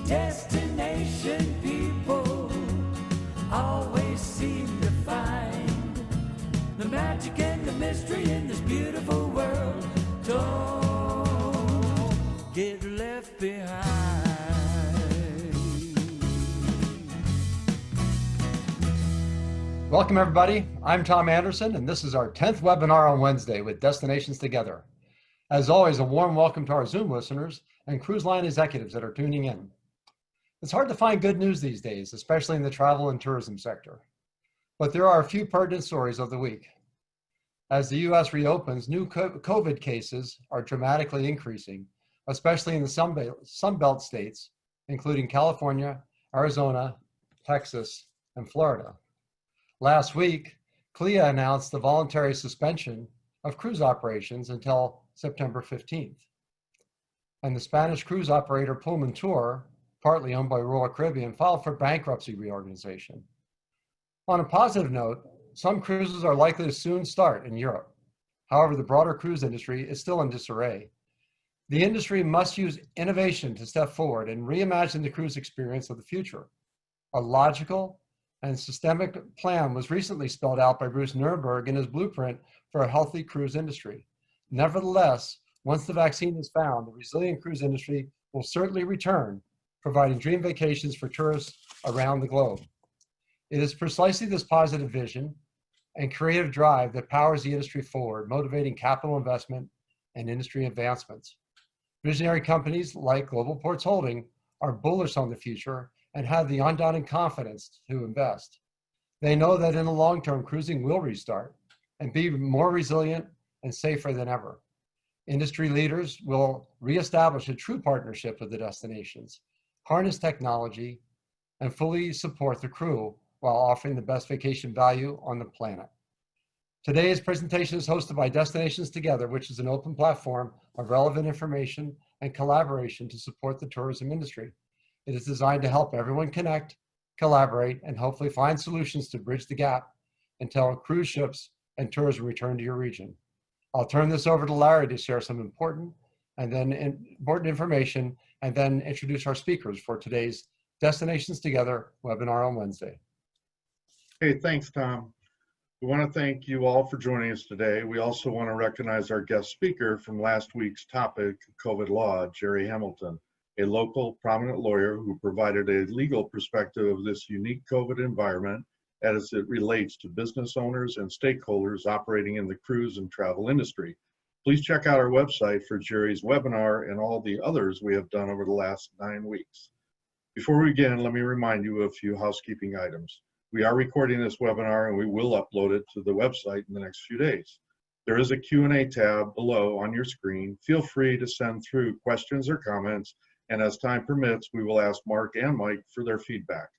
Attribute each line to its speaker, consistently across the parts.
Speaker 1: destination people always seem to find the magic and the mystery in this beautiful world. Don't get left behind.
Speaker 2: Welcome everybody, I'm Tom Anderson and this is our 10th webinar on Wednesday with Destinations Together. As always, a warm welcome to our Zoom listeners and cruise line executives that are tuning in. It's hard to find good news these days, especially in the travel and tourism sector. But there are a few pertinent stories of the week. As the US reopens, new COVID cases are dramatically increasing, especially in the Sunbelt states, including California, Arizona, Texas, and Florida. Last week, CLIA announced the voluntary suspension of cruise operations until September 15th. And the Spanish cruise operator Pullman Tour, partly owned by Royal Caribbean, filed for bankruptcy reorganization. On a positive note, some cruises are likely to soon start in Europe. However, the broader cruise industry is still in disarray. The industry must use innovation to step forward and reimagine the cruise experience of the future. A logical and systemic plan was recently spelled out by Bruce Nuremberg in his blueprint for a healthy cruise industry. Nevertheless, once the vaccine is found, the resilient cruise industry will certainly return, providing dream vacations for tourists around the globe. It is precisely this positive vision and creative drive that powers the industry forward, motivating capital investment and industry advancements. Visionary companies like Global Ports Holding are bullish on the future and have the undaunted confidence to invest. They know that in the long term, cruising will restart and be more resilient and safer than ever. Industry leaders will reestablish a true partnership with the destinations, harness technology, and fully support the crew while offering the best vacation value on the planet. Today's presentation is hosted by Destinations Together, which is an open platform of relevant information and collaboration to support the tourism industry. It is designed to help everyone connect, collaborate, and hopefully find solutions to bridge the gap until cruise ships and tourism return to your region. I'll turn this over to Larry to share some important information and then introduce our speakers for today's Destinations Together webinar on Wednesday.
Speaker 3: Hey, thanks, Tom. We want to thank you all for joining us today. We also want to recognize our guest speaker from last week's topic, COVID law, Jerry Hamilton, a local prominent lawyer who provided a legal perspective of this unique COVID environment as it relates to business owners and stakeholders operating in the cruise and travel industry. Please check out our website for Jerry's webinar and all the others we have done over the last 9 weeks. Before we begin, let me remind you of a few housekeeping items. We are recording this webinar and we will upload it to the website in the next few days. There is a Q&A tab below on your screen. Feel free to send through questions or comments, and as time permits, we will ask Mark and Mike for their feedback.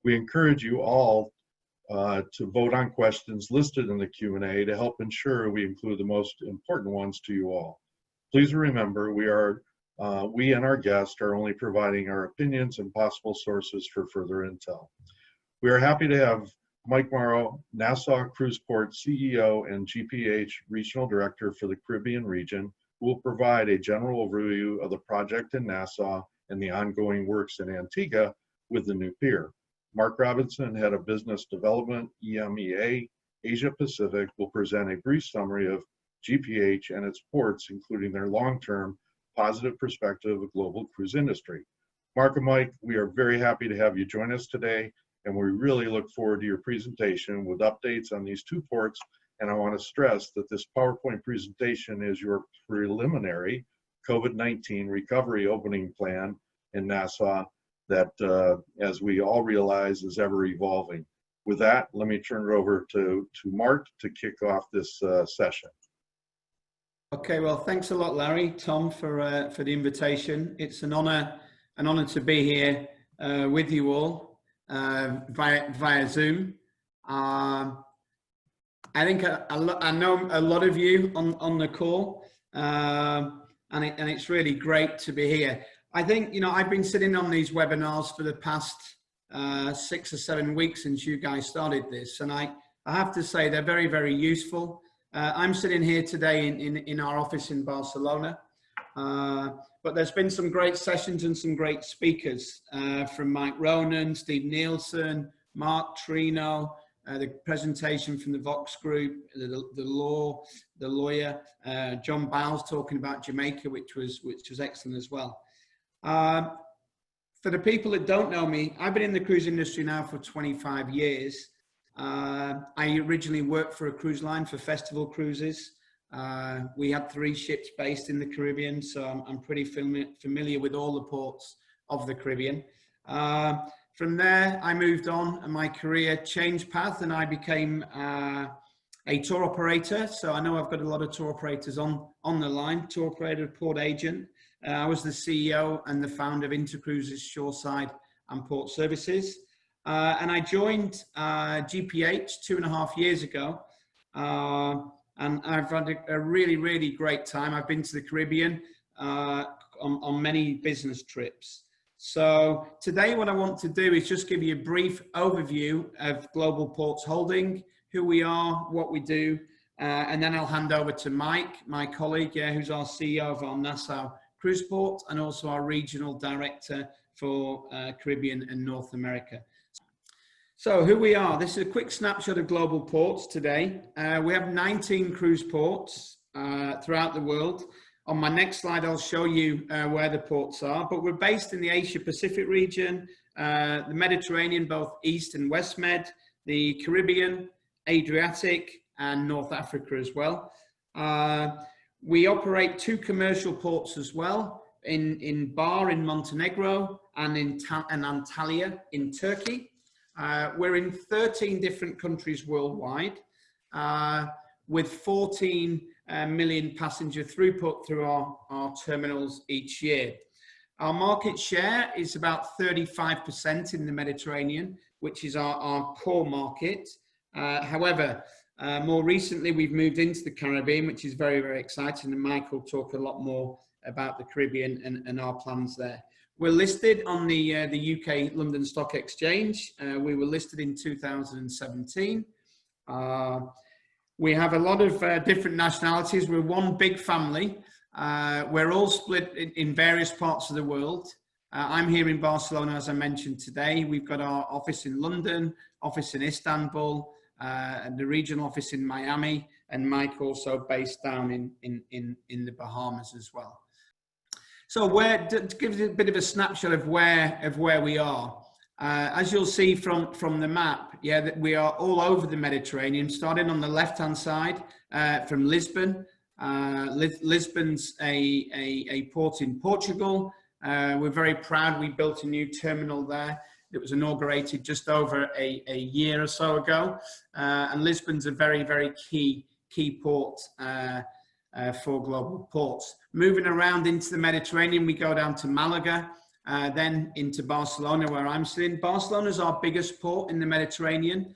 Speaker 3: We encourage you all to vote on questions listed in the Q&A to help ensure we include the most important ones to you all. Please remember, we and our guests are only providing our opinions and possible sources for further intel. We are happy to have Mike Maura, Nassau Cruise Port CEO and GPH Regional Director for the Caribbean region, who will provide a general overview of the project in Nassau and the ongoing works in Antigua with the new pier. Mark Robinson, Head of Business Development, EMEA, Asia Pacific, will present a brief summary of GPH and its ports, including their long-term positive perspective of global cruise industry. Mark and Mike, we are very happy to have you join us today, and we really look forward to your presentation with updates on these two ports. And I want to stress that this PowerPoint presentation is your preliminary COVID-19 recovery opening plan in Nassau that, as we all realize, is ever evolving. With that, let me turn it over to Mark to kick off this session.
Speaker 4: Okay, well, thanks a lot, Larry, Tom, for the invitation. It's an honor to be here with you all via Zoom. I think I know a lot of you on the call, and it's really great to be here. I think, I've been sitting on these webinars for the past 6 or 7 weeks since you guys started this, and I have to say they're very, very useful. I'm sitting here today in our office in Barcelona. But there's been some great sessions and some great speakers from Mike Ronan, Steve Nielsen, Mark Trino, the presentation from the Vox Group, the lawyer, John Bowles talking about Jamaica, which was excellent as well. For the people that don't know me, I've been in the cruise industry now for 25 years. I originally worked for a cruise line for Festival Cruises. We had 3 ships based in the Caribbean, so I'm pretty familiar with all the ports of the Caribbean. From there, I moved on and my career changed path and I became a tour operator. So I know I've got a lot of tour operators on the line, tour operator, port agent. I was the CEO and the founder of Intercruises Shoreside and Port Services. And I joined GPH 2.5 years ago. And I've had a really, really great time. I've been to the Caribbean on many business trips. So today what I want to do is just give you a brief overview of Global Ports Holding, who we are, what we do, and then I'll hand over to Mike, my colleague, who's our CEO of our Nassau Cruise Port and also our Regional Director for Caribbean and North America. So who we are, this is a quick snapshot of Global Ports today. We have 19 cruise ports throughout the world. On my next slide, I'll show you where the ports are, but we're based in the Asia Pacific region, the Mediterranean, both East and West Med, the Caribbean, Adriatic, and North Africa as well. We operate 2 commercial ports as well, in Bar in Montenegro and in Antalya in Turkey. We're in 13 different countries worldwide, with 14 million passenger throughput through our terminals each year. Our market share is about 35% in the Mediterranean, which is our core market. However, more recently we've moved into the Caribbean, which is very, very exciting, and Mike will talk a lot more about the Caribbean and our plans there. We're listed on the UK London Stock Exchange. We were listed in 2017. We have a lot of different nationalities. We're one big family. We're all split in various parts of the world. I'm here in Barcelona, as I mentioned today. We've got our office in London, office in Istanbul, and the regional office in Miami, and Mike also based down in the Bahamas as well. So to give you a bit of a snapshot of where we are. As you'll see from the map, that we are all over the Mediterranean, starting on the left-hand side from Lisbon. Lisbon's a port in Portugal. We're very proud we built a new terminal there. It was inaugurated just over a year or so ago. And Lisbon's a very, very key port for Global Ports. Moving around into the Mediterranean, we go down to Malaga, then into Barcelona, where I'm sitting. Barcelona is our biggest port in the Mediterranean.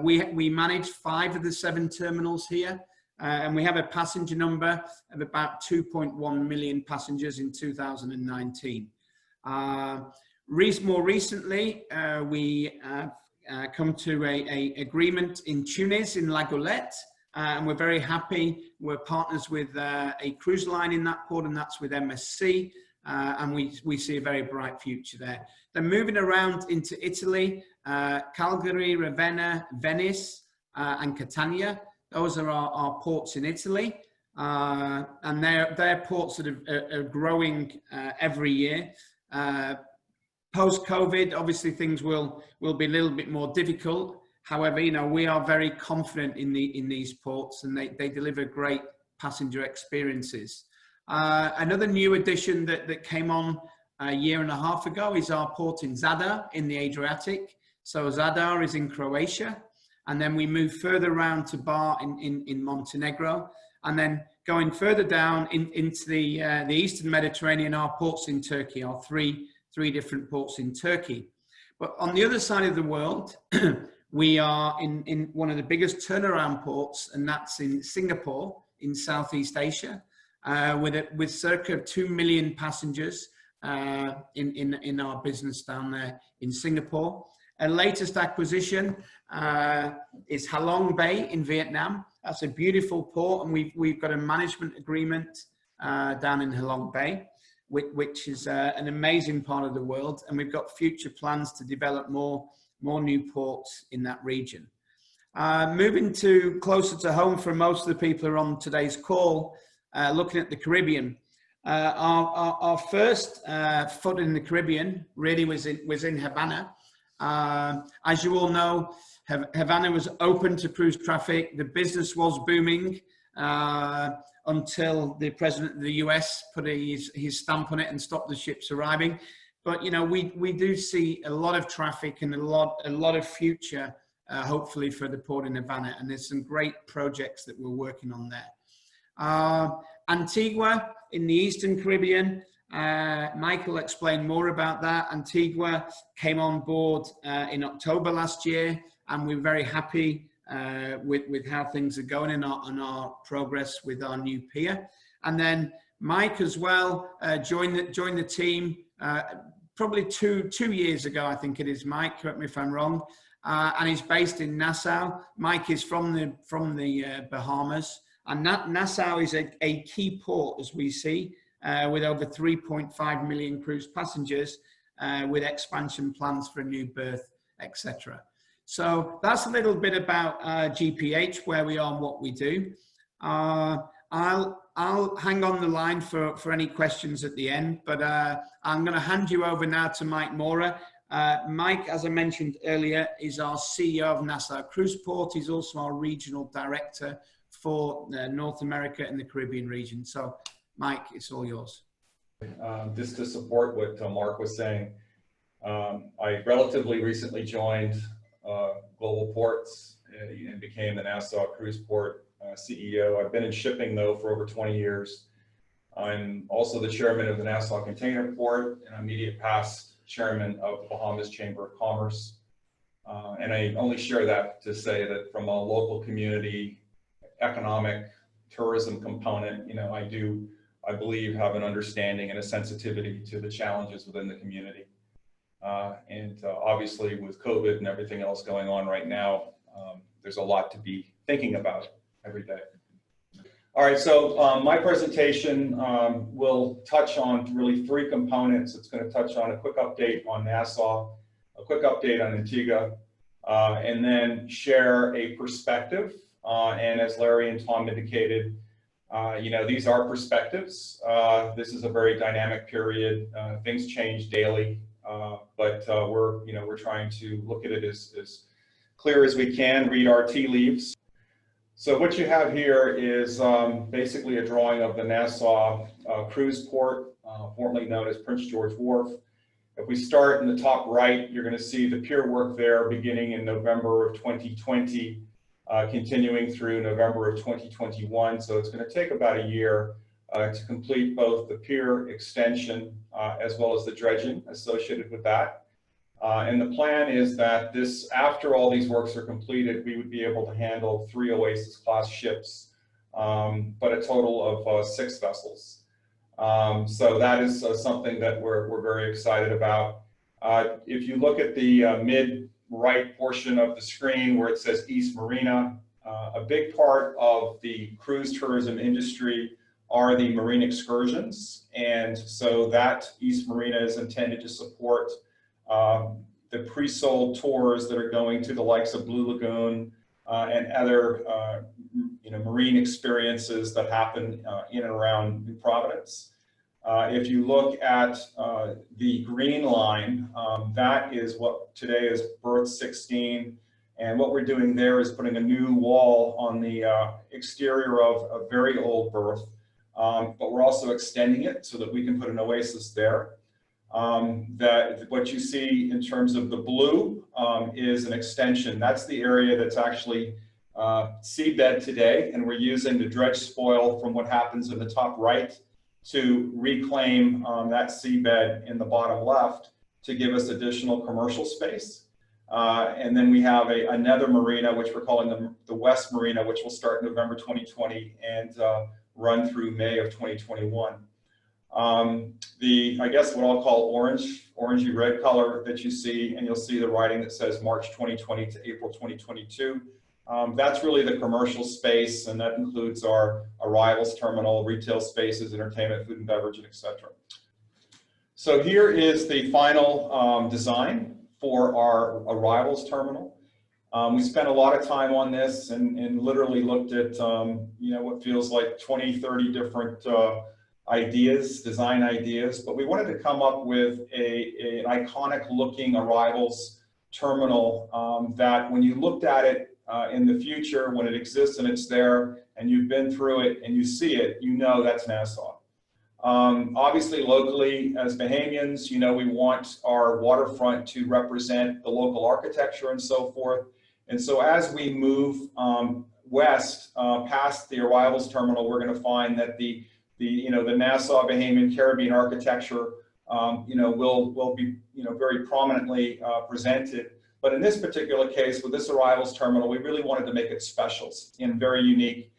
Speaker 4: We manage 5 of the 7 terminals here, and we have a passenger number of about 2.1 million passengers in 2019. More recently, we come to an agreement in Tunis, in La Goulette, and we're very happy. We're partners with a cruise line in that port, and that's with MSC. And we see a very bright future there. Then moving around into Italy, Calgary, Ravenna, Venice, and Catania. Those are our ports in Italy. And they're ports that are growing every year. Post-COVID, obviously things will be a little bit more difficult. However, we are very confident in these ports, and they deliver great passenger experiences. Another new addition that came on a year and a half ago is our port in Zadar in the Adriatic. So Zadar is in Croatia, and then we move further around to Bar in Montenegro, and then going further down into the Eastern Mediterranean, our ports in Turkey, our three different ports in Turkey. But on the other side of the world, we are in one of the biggest turnaround ports, and that's in Singapore in Southeast Asia. With circa 2 million passengers in our business down there in Singapore. Our latest acquisition is Halong Bay in Vietnam. That's a beautiful port, and we've got a management agreement down in Halong Bay, which is an amazing part of the world. And we've got future plans to develop more new ports in that region. Moving to closer to home for most of the people who are on today's call, looking at the Caribbean. Our first foot in the Caribbean really was in Havana. As you all know, Havana was open to cruise traffic. The business was booming until the president of the US put his stamp on it and stopped the ships arriving. But you know, we do see a lot of traffic and a lot of future, hopefully, for the port in Havana. And there's some great projects that we're working on there. Antigua in the Eastern Caribbean. Michael explained more about that. Antigua came on board in October last year, and we're very happy with how things are going in our progress with our new pier. And then Mike as well joined the team probably two years ago, I think it is. Mike, correct me if I'm wrong. And he's based in Nassau. Mike is from the Bahamas, and Nassau is a key port, as we see, with over 3.5 million cruise passengers, with expansion plans for a new berth, etc. So that's a little bit about GPH, where we are and what we do. I'll hang on the line for any questions at the end, but I'm going to hand you over now to Mike Maura. Mike, as I mentioned earlier, is our CEO of Nassau Cruise Port. He's also our regional director for North America and the Caribbean region. So, Mike, it's all yours.
Speaker 5: Just to support what Mark was saying, I relatively recently joined Global Ports and became the Nassau Cruise Port CEO. I've been in shipping, though, for over 20 years. I'm also the chairman of the Nassau Container Port and immediate past chairman of the Bahamas Chamber of Commerce. And I only share that to say that from a local community, economic, tourism component, you know, I believe have an understanding and a sensitivity to the challenges within the community. And obviously with COVID and everything else going on right now, there's a lot to be thinking about every day. All right, so my presentation will touch on really three components. It's going to touch on a quick update on Nassau, a quick update on Antigua, and then share a perspective. And as Larry and Tom indicated, you know, these are perspectives. This is a very dynamic period. Things change daily, but we're trying to look at it as clear as we can, read our tea leaves. So what you have here is basically a drawing of the Nassau Cruise Port, formerly known as Prince George Wharf. If we start in the top right, you're going to see the pier work there beginning in November of 2020, continuing through November of 2021. So it's going to take about a year to complete both the pier extension as well as the dredging associated with that. And the plan is that after all these works are completed, we would be able to handle 3 Oasis class ships, but a total of 6 vessels. So that is something that we're very excited about. If you look at the mid-right portion of the screen where it says East Marina, a big part of the cruise tourism industry are the marine excursions. And so that East Marina is intended to support the pre-sold tours that are going to the likes of Blue Lagoon and other marine experiences that happen in and around New Providence. If you look at the green line, that is what today is Berth 16. And what we're doing there is putting a new wall on the exterior of a very old berth, but we're also extending it so that we can put an Oasis there. What you see in terms of the blue is an extension. That's the area that's actually seabed today, and we're using the dredge spoil from what happens in the top right to reclaim that seabed in the bottom left to give us additional commercial space. And then we have another marina, which we're calling the West Marina, which will start November 2020 and run through May of 2021. I guess what I'll call orangey red color that you see, and you'll see the writing that says March 2020 to April 2022. That's really the commercial space, and that includes our arrivals terminal, retail spaces, entertainment, food and beverage, and etc. So here is the final design for our arrivals terminal. We spent a lot of time on this and literally looked at what feels like 20, 30 different ideas, design ideas, but we wanted to come up with an iconic looking arrivals terminal that when you looked at it in the future, when it exists and it's there and you've been through it and you see it, you know that's Nassau. Obviously, locally, as Bahamians, we want our waterfront to represent the local architecture and so forth. And so as we move west past the arrivals terminal, we're going to find that the Nassau Bahamian Caribbean architecture, will be, very prominently presented. But in this particular case, with this arrivals terminal, we really wanted to make it special and very unique.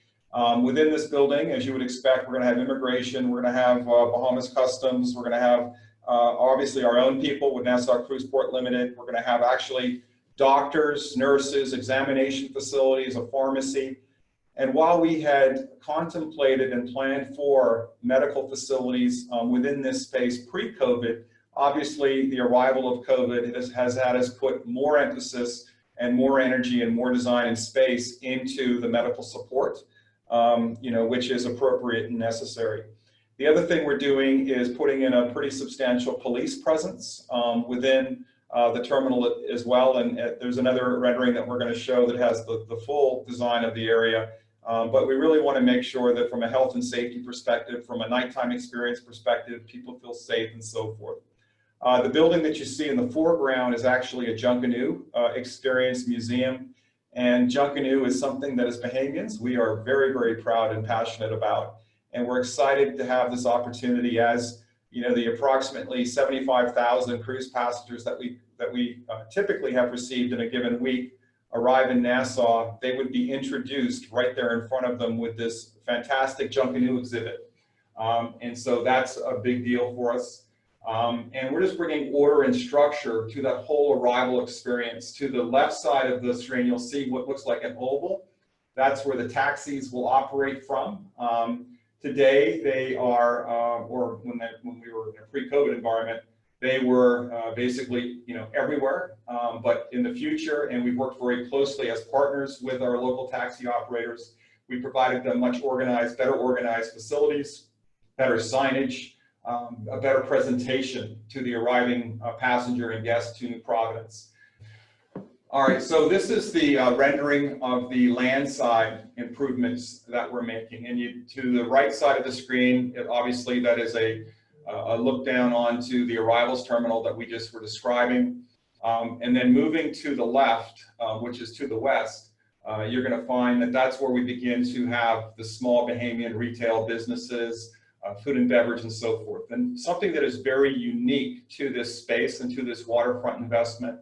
Speaker 5: Within this building, as you would expect, we're going to have immigration, we're going to have Bahamas Customs, we're going to have obviously our own people with Nassau Cruise Port Limited. We're going to have actually doctors, nurses, examination facilities, a pharmacy. And while we had contemplated and planned for medical facilities within this space pre-COVID, obviously the arrival of COVID has had us put more emphasis and more energy and more design and space into the medical support. Which is appropriate and necessary. The other thing we're doing is putting in a pretty substantial police presence within the terminal as well. And there's another rendering that we're going to show that has the full design of the area. But we really want to make sure that from a health and safety perspective, from a nighttime experience perspective, people feel safe and so forth. The building that you see in the foreground is actually a Junkanoo experience museum. And Junkanoo is something that as Bahamians, we are very, very proud and passionate about. And we're excited to have this opportunity as, the approximately 75,000 cruise passengers that we typically have received in a given week arrive in Nassau. They would be introduced right there in front of them with this fantastic Junkanoo exhibit. And so that's a big deal for us. And we're just bringing order and structure to that whole arrival experience. To the left side of the screen, you'll see what looks like an oval. That's where the taxis will operate from. Today, they are, or when we were in a pre-COVID environment, they were basically, everywhere. But in the future, and we've worked very closely as partners with our local taxi operators, we provided them better organized facilities, better signage, a better presentation to the arriving passenger and guest to New Providence. All right, so this is the rendering of the landside improvements that we're making. And to the right side of the screen, obviously that is a look down onto the arrivals terminal that we just were describing. And then moving to the left, which is to the west, you're going to find that that's where we begin to have the small Bahamian retail businesses, food and beverage and so forth. And something that is very unique to this space and to this waterfront investment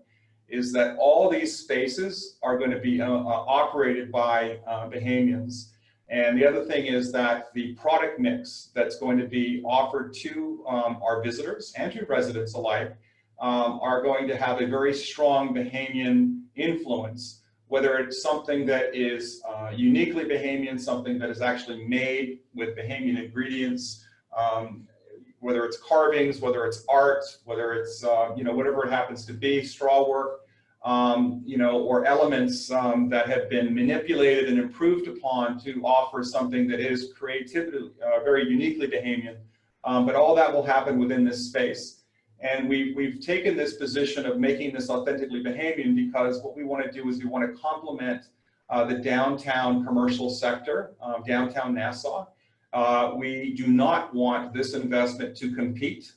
Speaker 5: is that all these spaces are going to be operated by Bahamians. And the other thing is that the product mix that's going to be offered to our visitors and to residents alike are going to have a very strong Bahamian influence, whether it's something that is uniquely Bahamian, something that is actually made with Bahamian ingredients, whether it's carvings, whether it's art, whether it's, whatever it happens to be, straw work, or elements that have been manipulated and improved upon to offer something that is creativity, very uniquely Bahamian, but all that will happen within this space. And we've taken this position of making this authentically Bahamian because what we want to do is we want to complement the downtown commercial sector, downtown Nassau. We do not want this investment to compete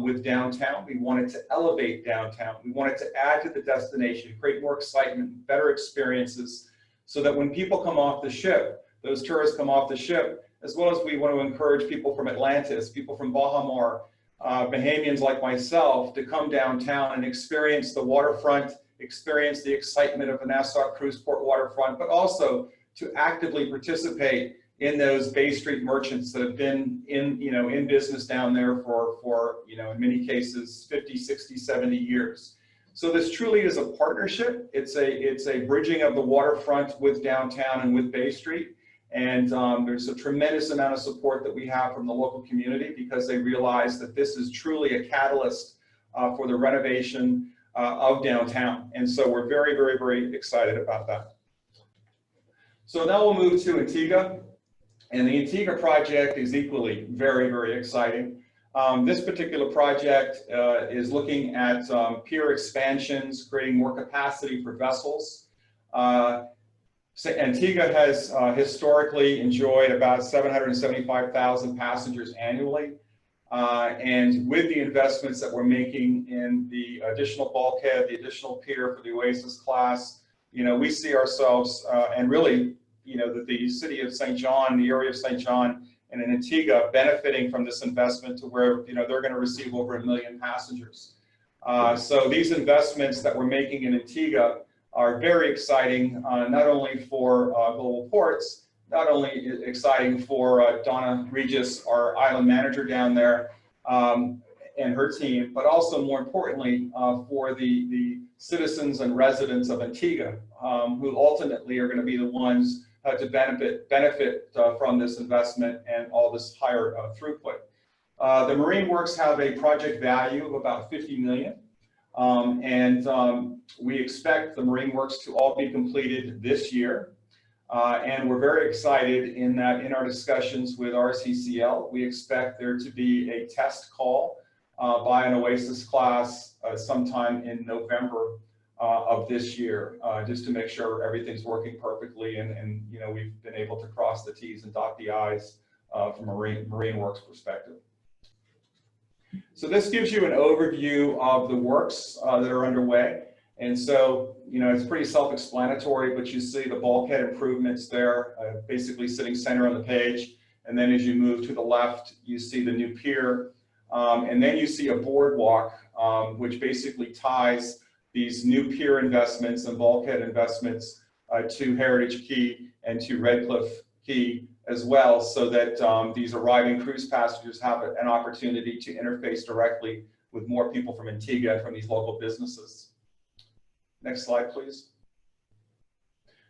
Speaker 5: with downtown. We want it to elevate downtown. We want it to add to the destination, create more excitement, better experiences, so that when people come off the ship, those tourists come off the ship, as well as we want to encourage people from Atlantis, people from Baha Mar, Bahamians like myself to come downtown and experience the waterfront, experience the excitement of the Nassau Cruise Port waterfront, but also to actively participate in those Bay Street merchants that have been in business down there for in many cases, 50, 60, 70 years. So this truly is a partnership. It's a bridging of the waterfront with downtown and with Bay Street. And there's a tremendous amount of support that we have from the local community because they realize that this is truly a catalyst for the renovation of downtown. And so we're very, very, very excited about that. So now we'll move to Antigua. And the Antigua project is equally very, very exciting. This particular project is looking at pier expansions, creating more capacity for vessels. Antigua has historically enjoyed about 775,000 passengers annually. And with the investments that we're making in the additional bulkhead, the additional pier for the Oasis class, we see ourselves and really, that the city of St. John, the area of St. John, and in Antigua benefiting from this investment to where, they're going to receive over 1 million passengers. So these investments that we're making in Antigua are very exciting, not only for Global Ports, not only exciting for Donna Regis, our island manager down there, and her team, but also more importantly for the citizens and residents of Antigua, who ultimately are going to be the ones to benefit from this investment and all this higher throughput. The Marine Works have a project value of about $50 million. We expect the Marine Works to all be completed this year. And we're very excited in that in our discussions with RCCL, we expect there to be a test call by an Oasis class sometime in November of this year, just to make sure everything's working perfectly and we've been able to cross the T's and dot the I's from a Marine Works perspective. So this gives you an overview of the works that are underway. And so, it's pretty self-explanatory, but you see the bulkhead improvements there, basically sitting center on the page. And then as you move to the left, you see the new pier. And then you see a boardwalk, which basically ties these new pier investments and bulkhead investments to Heritage Key and to Redcliffe Key as well, so that these arriving cruise passengers have an opportunity to interface directly with more people from Antigua and from these local businesses. Next slide, please.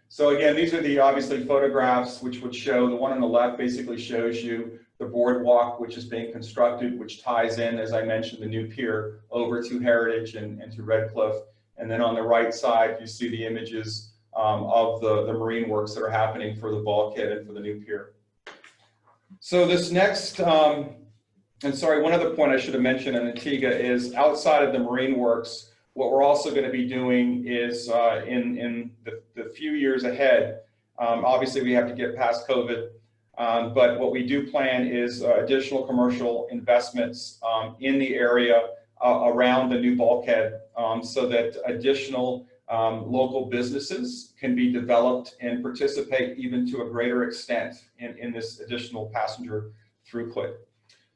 Speaker 5: So again, these are the obviously photographs which would show, the one on the left basically shows you the boardwalk which is being constructed, which ties in, as I mentioned, the new pier over to Heritage and to Redcliffe. And then on the right side, you see the images of the Marine Works that are happening for the bulkhead and for the new pier. So this next, and sorry, one other point I should have mentioned in Antigua is outside of the Marine Works, what we're also going to be doing is in the few years ahead, obviously we have to get past COVID, but what we do plan is additional commercial investments in the area around the new bulkhead so that additional local businesses can be developed and participate even to a greater extent in this additional passenger throughput.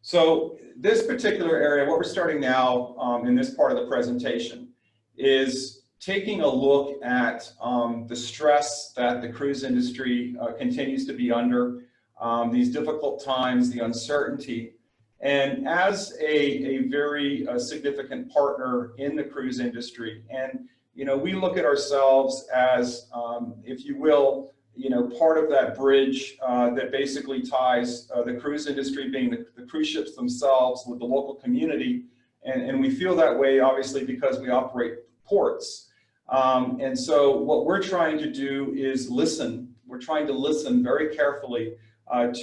Speaker 5: So this particular area, what we're starting now in this part of the presentation is taking a look at the stress that the cruise industry continues to be under, these difficult times, the uncertainty. And as a very significant partner in the cruise industry, and we look at ourselves as, if you will, part of that bridge that basically ties the cruise industry, being the cruise ships themselves, with the local community. And we feel that way, obviously, because we operate ports. And so what we're trying to do is listen. We're trying to listen very carefully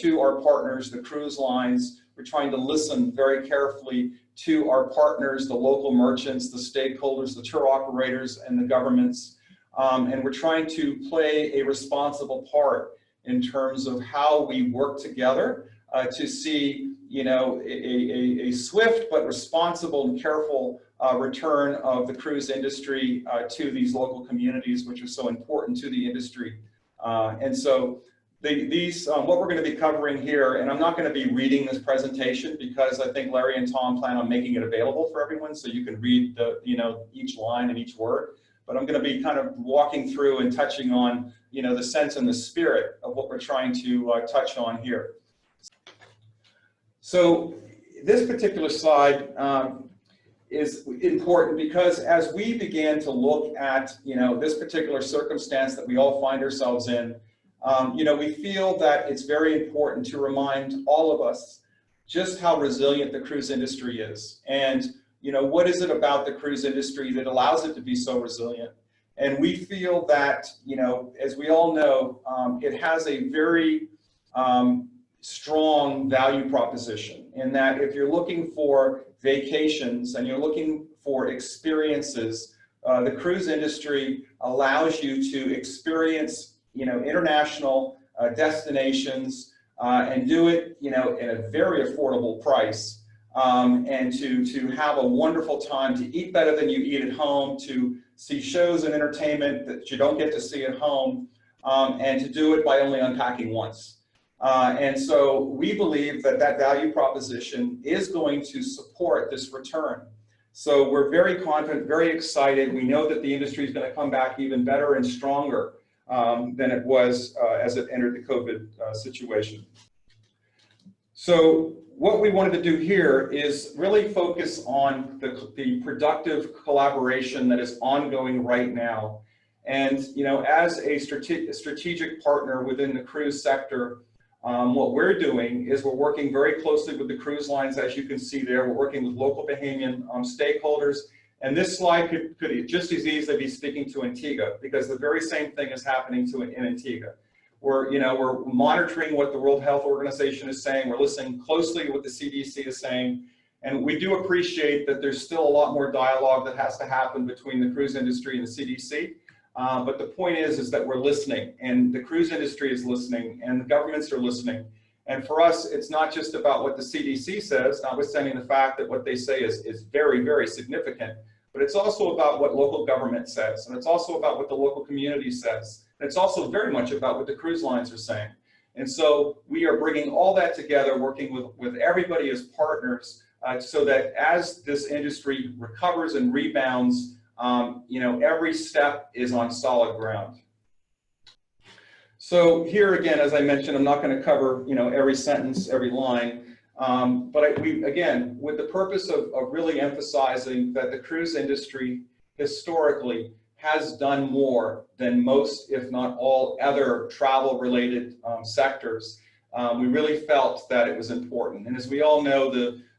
Speaker 5: to our partners, the cruise lines. We're trying to listen very carefully to our partners, the local merchants, the stakeholders, the tour operators, and the governments. And we're trying to play a responsible part in terms of how we work together to see, a swift but responsible and careful return of the cruise industry to these local communities, which are so important to the industry. And so what we're going to be covering here, and I'm not going to be reading this presentation because I think Larry and Tom plan on making it available for everyone so you can read each line and each word. But I'm going to be kind of walking through and touching on, the sense and the spirit of what we're trying to touch on here. So this particular slide is important because as we began to look at, this particular circumstance that we all find ourselves in, we feel that it's very important to remind all of us just how resilient the cruise industry is. And, what is it about the cruise industry that allows it to be so resilient? And we feel that, as we all know, it has a very strong value proposition in that if you're looking for vacations and you're looking for experiences, the cruise industry allows you to experience, international destinations and do it, at a very affordable price, and to have a wonderful time, to eat better than you eat at home, to see shows and entertainment that you don't get to see at home, and to do it by only unpacking once. And so we believe that that value proposition is going to support this return. So we're very confident, very excited. We know that the industry is going to come back even better and stronger than it was as it entered the COVID situation. So what we wanted to do here is really focus on the productive collaboration that is ongoing right now. And, as a strategic partner within the cruise sector, what we're doing is we're working very closely with the cruise lines, as you can see there. We're working with local Bahamian stakeholders. And this slide could just as easily be speaking to Antigua, because the very same thing is happening in Antigua. We're monitoring what the World Health Organization is saying. We're listening closely to what the CDC is saying. And we do appreciate that there's still a lot more dialogue that has to happen between the cruise industry and the CDC. But the point is that we're listening, and the cruise industry is listening, and the governments are listening. And for us, it's not just about what the CDC says, notwithstanding the fact that what they say is very, very significant, but it's also about what local government says, and it's also about what the local community says. And it's also very much about what the cruise lines are saying. And so we are bringing all that together, working with everybody as partners, so that as this industry recovers and rebounds, every step is on solid ground. So here again, as I mentioned, I'm not going to cover, every sentence, every line, but again, with the purpose of really emphasizing that the cruise industry historically has done more than most, if not all, other travel-related sectors. We really felt that it was important. And as we all know,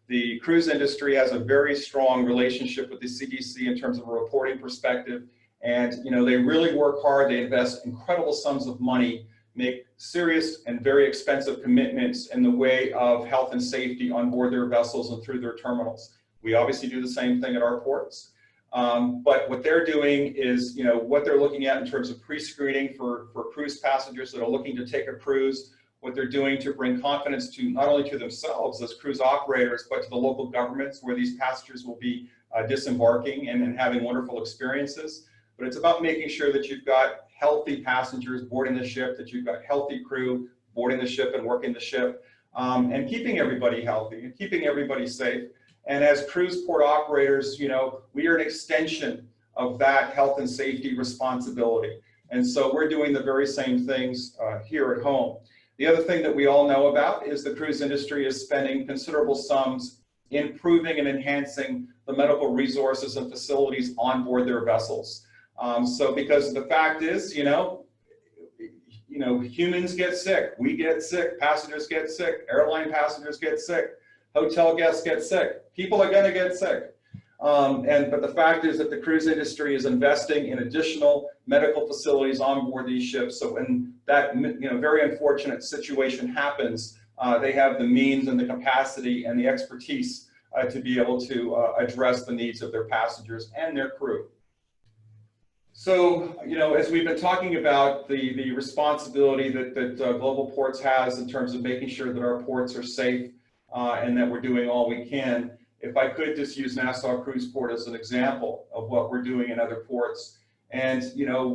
Speaker 5: the cruise industry has a very strong relationship with the CDC in terms of a reporting perspective. And they really work hard. They invest incredible sums of money, make serious and very expensive commitments in the way of health and safety on board their vessels and through their terminals. We obviously do the same thing at our ports. But what they're doing is, what they're looking at in terms of pre-screening for cruise passengers that are looking to take a cruise, what they're doing to bring confidence to not only to themselves as cruise operators, but to the local governments where these passengers will be disembarking and having wonderful experiences. But it's about making sure that you've got healthy passengers boarding the ship, that you've got healthy crew boarding the ship and working the ship, and keeping everybody healthy and keeping everybody safe. And as cruise port operators, we are an extension of that health and safety responsibility. And so we're doing the very same things here at home. The other thing that we all know about is the cruise industry is spending considerable sums improving and enhancing the medical resources and facilities on board their vessels. So because the fact is, humans get sick, we get sick, passengers get sick, airline passengers get sick, hotel guests get sick, people are gonna get sick. But the fact is that the cruise industry is investing in additional medical facilities on board these ships. So when that very unfortunate situation happens, they have the means and the capacity and the expertise to be able to address the needs of their passengers and their crew. So, as we've been talking about the responsibility that Global Ports has in terms of making sure that our ports are safe and that we're doing all we can, if I could just use Nassau Cruise Port as an example of what we're doing in other ports. And,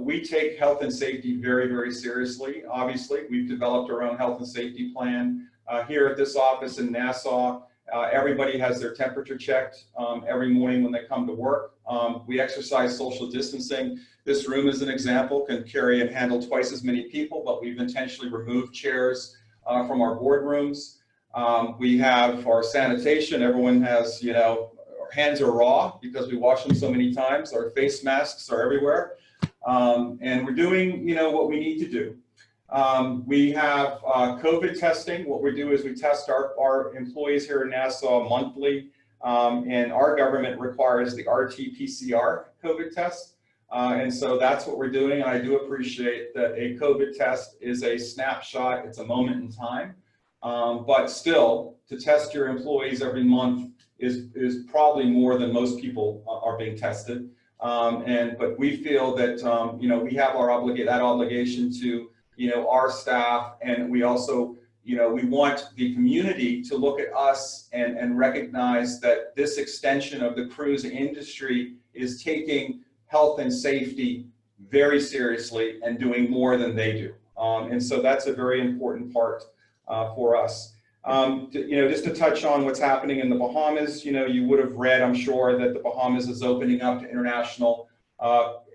Speaker 5: we take health and safety very, very seriously. Obviously, we've developed our own health and safety plan. Here at this office in Nassau, everybody has their temperature checked every morning when they come to work. We exercise social distancing. This room, as an example, can carry and handle twice as many people, but we've intentionally removed chairs from our boardrooms. We have our sanitation. Everyone has, hands are raw because we wash them so many times. Our face masks are everywhere. And we're doing, what we need to do. We have COVID testing. What we do is we test our employees here in Nassau monthly. And our government requires the RT-PCR COVID test. And so that's what we're doing. I do appreciate that a COVID test is a snapshot. It's a moment in time. But still, to test your employees every month is probably more than most people are being tested. But we feel that, we have that obligation to, our staff, and we also, we want the community to look at us and recognize that this extension of the cruise industry is taking health and safety very seriously and doing more than they do. And so that's a very important part for us. Just to touch on what's happening in the Bahamas, you would have read, I'm sure, that the Bahamas is opening up to international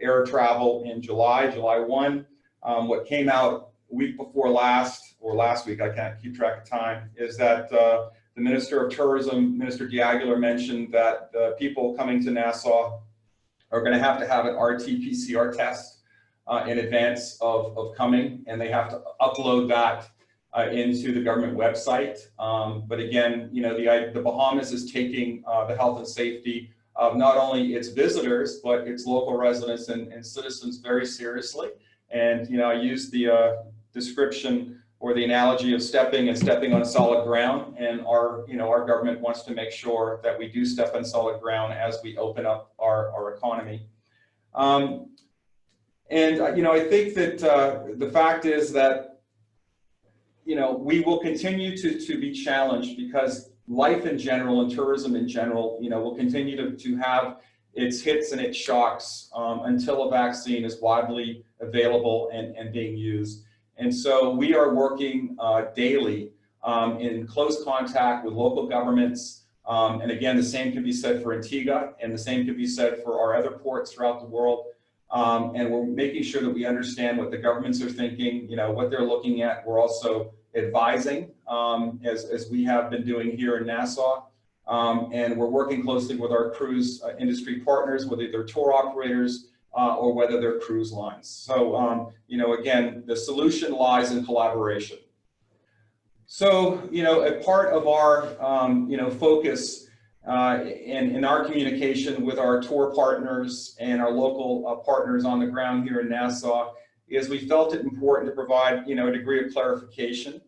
Speaker 5: air travel in July 1. What came out week before last, or last week, I can't keep track of time, is that the Minister of Tourism, Minister Diaghilev, mentioned that people coming to Nassau are going to have an RT-PCR test in advance of coming, and they have to upload that into the government website. But again, the Bahamas is taking the health and safety of not only its visitors, but its local residents and citizens very seriously. And, I use the description or the analogy of stepping on solid ground. And our government wants to make sure that we do step on solid ground as we open up our economy. I think that the fact is that, we will continue to be challenged because life in general and tourism in general, will continue to have its hits and its shocks until a vaccine is widely available and being used. And so we are working daily in close contact with local governments. And again, the same can be said for Antigua, and the same can be said for our other ports throughout the world. And we're making sure that we understand what the governments are thinking, what they're looking at. We're also advising, as we have been doing here in Nassau. And we're working closely with our cruise industry partners, whether they're tour operators or whether they're cruise lines. So, again, the solution lies in collaboration. So, a part of our, focus in our communication with our tour partners and our local partners on the ground here in Nassau is we felt it important to provide, a degree of clarification.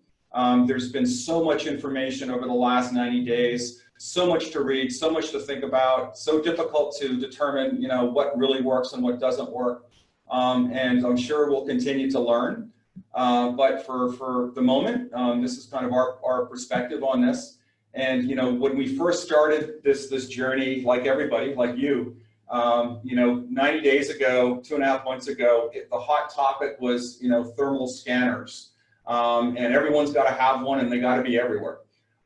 Speaker 5: There's been so much information over the last 90 days, so much to read, so much to think about, so difficult to determine, what really works and what doesn't work. And I'm sure we'll continue to learn. But for the moment, this is kind of our perspective on this. And, when we first started this journey, like everybody, like you, 90 days ago, 2.5 months ago, the hot topic was, thermal scanners. And everyone's got to have one and they got to be everywhere.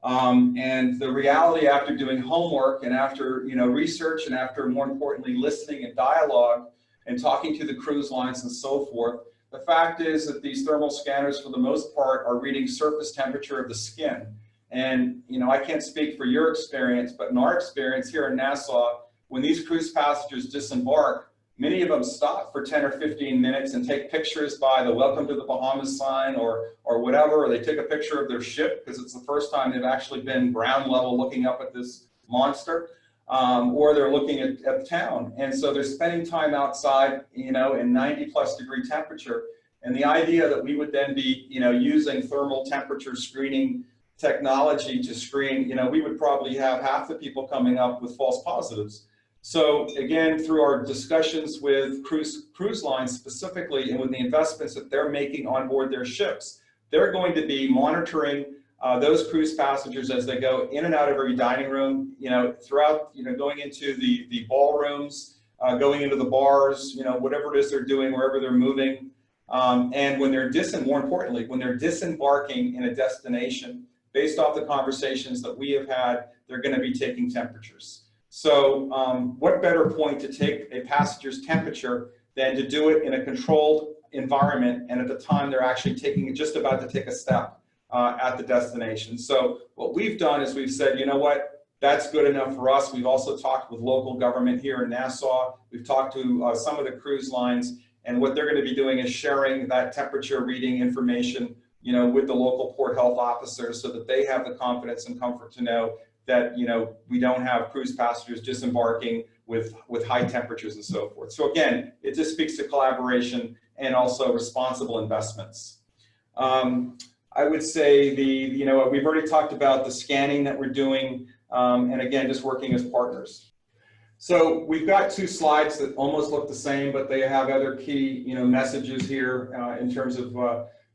Speaker 5: And the reality after doing homework and after, research and after, more importantly, listening and dialogue and talking to the cruise lines and so forth, the fact is that these thermal scanners, for the most part, are reading surface temperature of the skin. And, I can't speak for your experience, but in our experience here in Nassau, when these cruise passengers disembark, many of them stop for 10 or 15 minutes and take pictures by the Welcome to the Bahamas sign or whatever, or they take a picture of their ship because it's the first time they've actually been ground level looking up at this monster, or they're looking at town. And so they're spending time outside, in 90+ degree temperature. And the idea that we would then be, using thermal temperature screening technology to screen, we would probably have half the people coming up with false positives. So again, through our discussions with cruise lines specifically, and with the investments that they're making on board their ships, they're going to be monitoring those cruise passengers as they go in and out of every dining room, throughout, going into the ballrooms, going into the bars, whatever it is they're doing, wherever they're moving. And when they're more importantly, when they're disembarking in a destination, based off the conversations that we have had, they're going to be taking temperatures. So what better point to take a passenger's temperature than to do it in a controlled environment, and at the time they're actually just about to take a step at the destination. So what we've done is we've said, you know what, That's good enough for us. We've also talked with local government here in Nassau. We've talked to some of the cruise lines, and what they're going to be doing is sharing that temperature reading information, you know, with the local port health officers, so that they have the confidence and comfort to know that, you know, we don't have cruise passengers disembarking with high temperatures and so forth. So again, it just speaks to collaboration and also responsible investments. I would say you know, we've already talked about the scanning that we're doing, and again, just working as partners. So we've got two slides that almost look the same, but they have other key, you know, messages here in terms of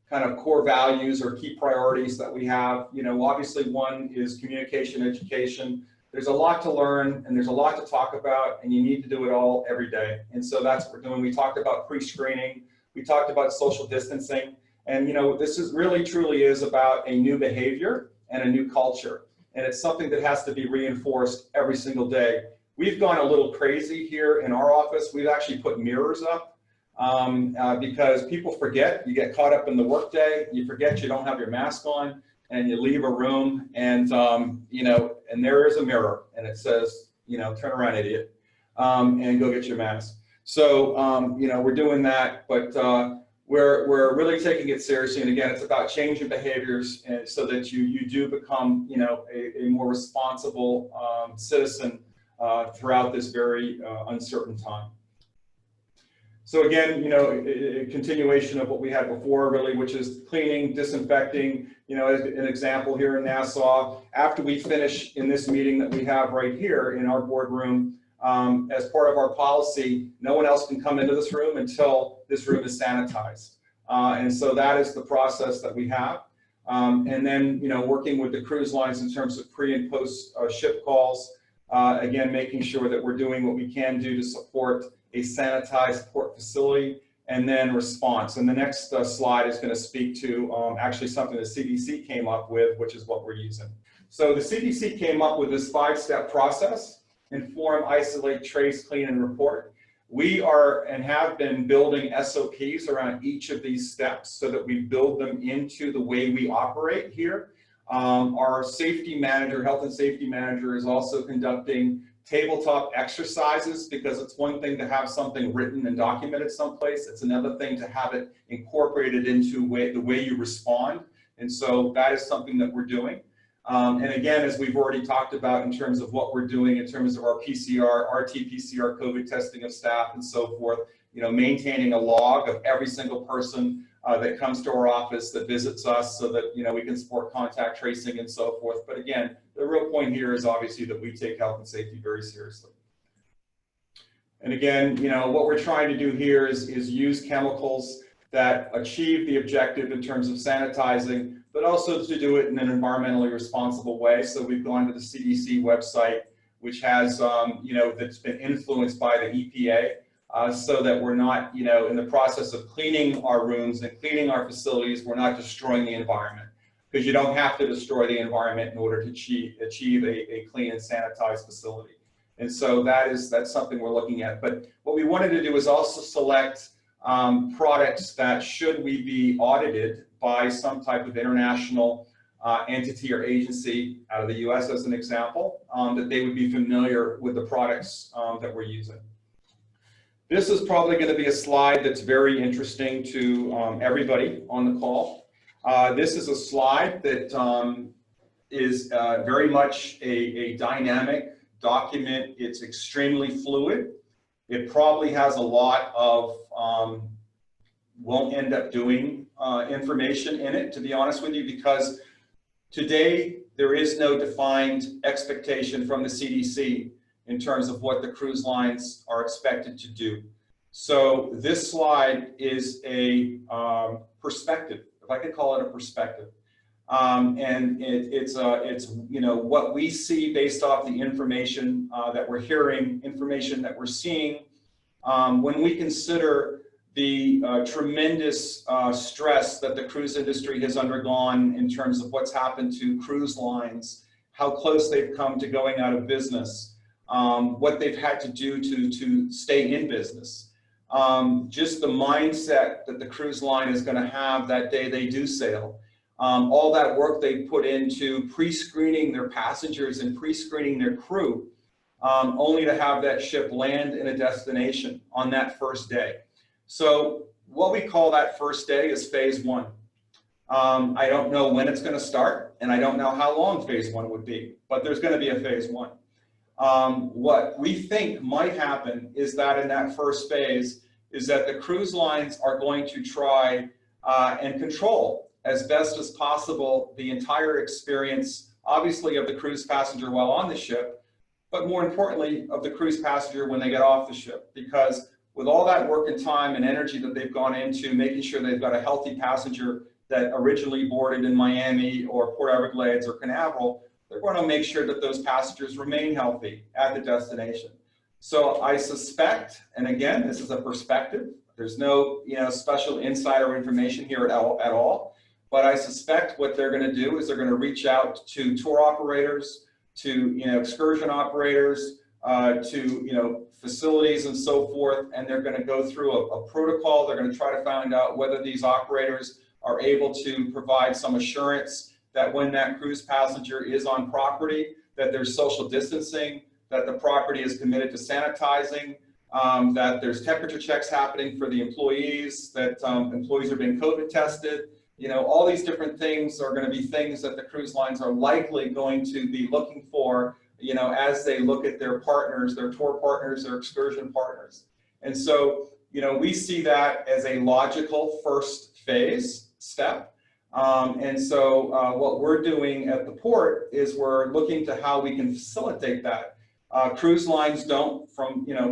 Speaker 5: kind of core values or key priorities that we have. You know, obviously one is communication education. There's a lot to learn and there's a lot to talk about, and you need to do it all every day. And so that's what we're doing. We talked about pre-screening. We talked about social distancing. And, you know, this is really truly is about a new behavior and a new culture. And it's something that has to be reinforced every single day. We've gone a little crazy here in our office. We've actually put mirrors up because people forget. You get caught up in the workday. You forget you don't have your mask on, and you leave a room, and you know, and there is a mirror, and it says, you know, turn around, idiot, and go get your mask. So you know, we're doing that, but we're really taking it seriously. And again, it's about changing behaviors, and so that you do become, you know, a more responsible citizen throughout this very uncertain time. So again, you know, a continuation of what we had before, really, which is cleaning, disinfecting. You know, as an example here in Nassau, after we finish in this meeting that we have right here in our boardroom, as part of our policy, no one else can come into this room until this room is sanitized. And so that is the process that we have. And then, you know, working with the cruise lines in terms of pre and post ship calls, again, making sure that we're doing what we can do to support a sanitized port facility, and then response. And the next slide is going to speak to actually something the CDC came up with, which is what we're using. So the CDC came up with this 5-step process: inform, isolate, trace, clean, and report. We are and have been building SOPs around each of these steps so that we build them into the way we operate here. Our safety manager, health and safety manager, is also conducting tabletop exercises, because it's one thing to have something written and documented someplace. It's another thing to have it incorporated into the way you respond. And so that is something that we're doing. And again, as we've already talked about in terms of what we're doing in terms of our PCR, RT-PCR COVID testing of staff and so forth, you know, maintaining a log of every single person that comes to our office, that visits us, so that, you know, we can support contact tracing and so forth. But again, the real point here is obviously that we take health and safety very seriously. And again, you know, what we're trying to do here is use chemicals that achieve the objective in terms of sanitizing, but also to do it in an environmentally responsible way. So we've gone to the CDC website, which has, you know, that's been influenced by the EPA. So that we're not, you know, in the process of cleaning our rooms and cleaning our facilities, we're not destroying the environment, because you don't have to destroy the environment in order to achieve a clean and sanitized facility. And so that's something we're looking at. But what we wanted to do is also select products that, should we be audited by some type of international entity or agency out of the US as an example, that they would be familiar with the products that we're using. This is probably going to be a slide that's very interesting to everybody on the call. This is a slide that is very much a dynamic document. It's extremely fluid. It probably has a lot of won't end up doing information in it, to be honest with you, because today there is no defined expectation from the CDC in terms of what the cruise lines are expected to do. So this slide is a perspective, if I could call it a perspective. And it's you know, what we see based off the information that we're hearing, information that we're seeing. When we consider the tremendous stress that the cruise industry has undergone in terms of what's happened to cruise lines, how close they've come to going out of business, what they've had to do to stay in business, just the mindset that the cruise line is going to have that day they do sail. all that work they put into pre-screening their passengers and pre-screening their crew, only to have that ship land in a destination on that first day. So what we call that first day is phase one. I don't know when it's going to start, and I don't know how long phase one would be, but there's going to be a phase one. What we think might happen is that in that first phase is that the cruise lines are going to try and control as best as possible the entire experience, obviously of the cruise passenger while on the ship, but more importantly of the cruise passenger when they get off the ship, because with all that work and time and energy that they've gone into making sure they've got a healthy passenger that originally boarded in Miami or Port Everglades or Canaveral, they're going to make sure that those passengers remain healthy at the destination. So I suspect, and again, this is a perspective, there's no special insider information here at all, but I suspect what they're going to do is they're going to reach out to tour operators, to excursion operators, to facilities and so forth, and they're going to go through a protocol. They're going to try to find out whether these operators are able to provide some assurance that when that cruise passenger is on property, that there's social distancing, that the property is committed to sanitizing, that there's temperature checks happening for the employees, that employees are being COVID tested. All these different things are going to be things that the cruise lines are likely going to be looking for, as they look at their partners, their tour partners, their excursion partners. And so, we see that as a logical first phase step. And so what we're doing at the port is we're looking to how we can facilitate that. Cruise lines don't,